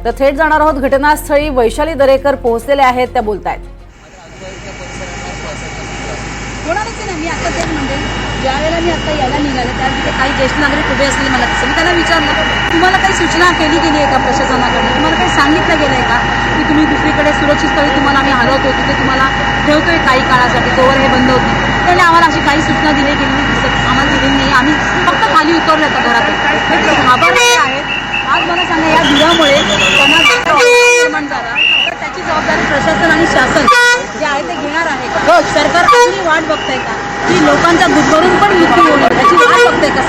तर थेट जाणार आहोत घटनास्थळी। वैशाली दरेकर पोहोचलेले आहेत, त्या बोलतायत। कोणालाच नाही, मी आता तेच म्हणते, ज्यावेळेला मी आता यायला निघाले त्या तिथे काही ज्येष्ठ नागरिक उभे असलेले मला दिसले। मी त्यांना विचारलं, तुम्हाला काही सूचना केली गेली आहे का प्रशासनाकडून? तुम्हाला काही सांगितलं गेलं आहे का की तुम्ही दुसरीकडे सुरक्षित स्थळी तुम्हाला आम्ही हलवतो, तिथे तुम्हाला ठेवतोय काही काळासाठी, तोवर हे बंद होत नाही? त्याने आम्हाला अशी काही सूचना दिली गेली दिसत आम्हाला दिलेली नाही। आम्ही फक्त खाली उतरलो आता घरातून घाबरले आहेत। आज मला सांगा, या धुरामुळे त्यांना निर्माण झाला तर त्याची जबाबदारी प्रशासन आणि शासन जे आहे ते घेणार आहे का? सरकार आपली वाट बघताय का की लोकांचा गुदमरून पण मृत्यू होईल याची वाट बघताय का?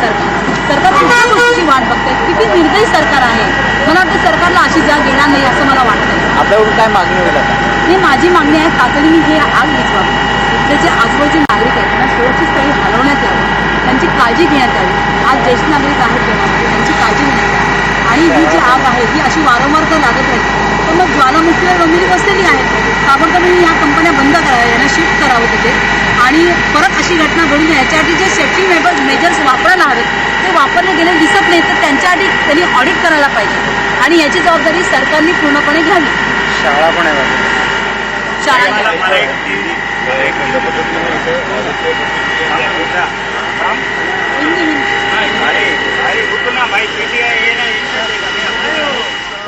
सरकार कुठल्या गोष्टीची वाट बघताय? किती निर्दयी सरकार आहे। मला वाटतं सरकारला अशी जाग येणार नाही असं मला वाटतं। आपल्याकडून काय मागणी होईल आता? ही माझी मागणी आहे, तातडीने हे आग विझवावी। इथले जे आजूबाजूचे नागरिक आहेत त्यांना सुरक्षित स्थळी हलवण्यात यावं, त्यांची काळजी घेण्यात यावी। आज ज्येष्ठ नागरिक आहेत जगामध्ये, त्यांची काळजी घेण्यात यावी। आणि ही जी आग आहे ही अशी वारंवार जर लागत राहील तर मग ज्वालामुखीवर गंभीर बसलेली आहे। ताबडतोब ह्या कंपन्या बंद कराव्या, यांना शिफ्ट करावं तिथे, आणि परत अशी घटना घडू नये याच्यासाठी जे सेफ्टी मेजर्स वापरायला हवेत ते वापरले गेले दिसत नाही, तर त्यांच्यासाठी त्यांनी ऑडिट करायला पाहिजे आणि याची जबाबदारी सरकारने पूर्णपणे घ्यावी। शाळा पण आहे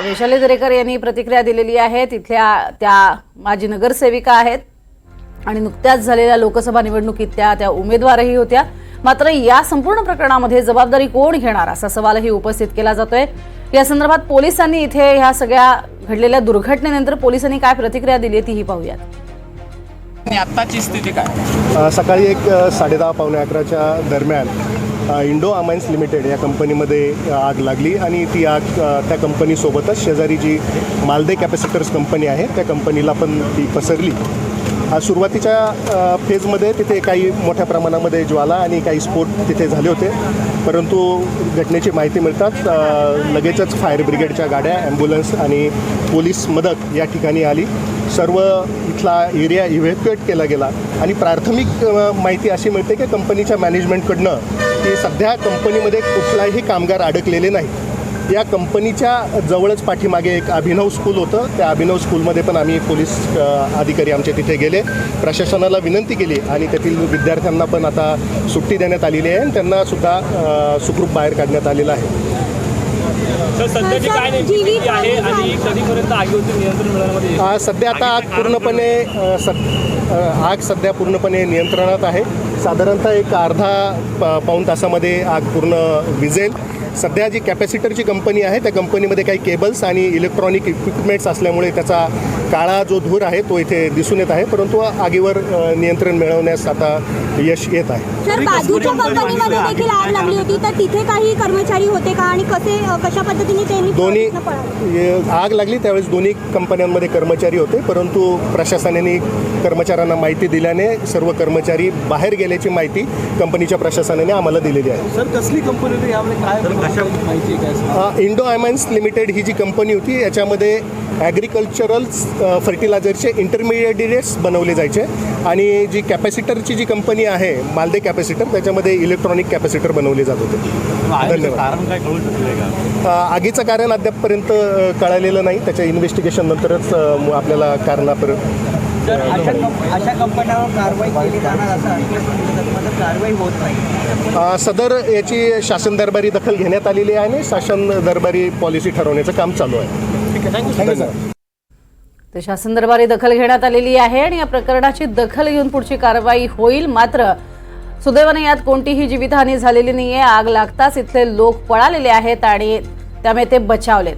वैशाली दरेकर यांनी प्रतिक्रिया दिलेली आहे। तिथल्या त्या माजी नगरसेविका आहेत आणि नुकत्याच झालेल्या लोकसभा निवडणुकीत त्या उमेदवारही होत्या। मात्र या संपूर्ण प्रकरणामध्ये जबाबदारी कोण घेणार असा सवालही उपस्थित केला जातोय। या संदर्भात पोलिसांनी इथे ह्या सगळ्या घडलेल्या दुर्घटनेनंतर पोलिसांनी काय प्रतिक्रिया दिली ती ही पाहूयात। आत्ताची स्थिती काय? सकाळी एक 10:30 पावणे 11च्या दरम्यान इंडो अमाइन्स लिमिटेड या कंपनीमध्ये आग लागली आणि ती आग त्या कंपनीसोबतच शेजारी जी मालदे कॅपॅसिटर्स कंपनी आहे त्या कंपनीला पण ती पसरली। सुरुवातीच्या फेजमध्ये तिथे काही मोठ्या प्रमाणामध्ये ज्वाला आणि काही स्फोट तिथे झाले होते, परंतु घटनेची माहिती मिळताच लगेचच फायर ब्रिगेडच्या गाड्या, ॲम्ब्युलन्स आणि पोलीस मदत या ठिकाणी आली। सर्व इथला एरिया इव्हॅक्युएट केला गेला आणि प्राथमिक माहिती अशी मिळते की कंपनीच्या मॅनेजमेंटकडनं की सध्या कंपनीमध्ये कुठलाही कामगार अडकलेले नाही। या कंपनीच्या जवळच पाठीमागे एक अभिनव स्कूल होतं, त्या अभिनव स्कूलमध्ये पण आम्ही पोलीस अधिकारी आमचे तिथे गेले, प्रशासनाला विनंती केली आणि तेथील विद्यार्थ्यांना पण आता सुट्टी देण्यात आलेली आहे आणि त्यांनासुद्धा सुखरूप बाहेर काढण्यात आलेलं आहे। सध्याची काय नेमकी आहे आणि कधीपर्यंत आगीवरती नियंत्रण मिळवण्यामध्ये? सध्या आता आग सध्या पूर्णपणे नियंत्रणात आहे। साधारणतः एक अर्धा पाऊण तासामध्ये आग पूर्ण विझेल। सध्या जी कॅपॅसिटरची कंपनी आहे त्या कंपनीमध्ये काही केबल्स आणि इलेक्ट्रॉनिक इक्विपमेंट्स असल्यामुळे त्याचा काळा जो धूर आहे तो इथे दिसून येत आहे, परंतु आगीवर नियंत्रण मिळवण्यास आता यश येत आहे। सर, बाजूच्या कंपनीमध्ये देखील आग लागली होती, तर तिथे काही कर्मचारी होते का आणि कशा पद्धतीने त्यांनी दोन्ही आग लागली त्यावेळेस दोन्ही कंपन्यांमध्ये कर्मचारी होते, परंतु प्रशासनाने कर्मचाऱ्यांना माहिती दिल्याने सर्व कर्मचारी बाहेर गेल्याची माहिती कंपनीच्या प्रशासनाने आम्हाला दिलेली आहे। सर, कसली कंपनी होती यामध्ये काय माहिती काय? इंडो अमाइन्स लिमिटेड ही जी कंपनी होती याच्यामध्ये ॲग्रिकल्चरल फर्टिलायझरचे इंटरमिडिएट्स बनवले जायचे आणि जी कॅपॅसिटरची जी कंपनी आहे मालदे कॅपॅसिटर त्याच्यामध्ये इलेक्ट्रॉनिक कॅपॅसिटर बनवले जात होते। धन्यवाद। कारण काय कळू शकते का? आगीचं कारण अद्यापपर्यंत कळलेलं नाही, त्याच्या इन्व्हेस्टिगेशन नंतरच आपल्याला कारणापर्यंत अशा कंपन्यांवर कारवाई केली जाणार असं कारवाई होत नाही। सदर याची शासन दरबारी दखल घेण्यात आलेली आहे आणि शासन दरबारी पॉलिसी ठरवण्याचं काम चालू आहे। ठीक आहे, थँक्यू। तर शासन दरबारी दखल घेण्यात आलेली आहे आणि या प्रकरणाची दखल घेऊन पुढची कारवाई होईल। मात्र सुदैवाने यात कोणतीही जीवितहानी झालेली नाहीये। आग लागताच इथले लोक पळालेले आहेत आणि त्यामुळे ते बचावलेत।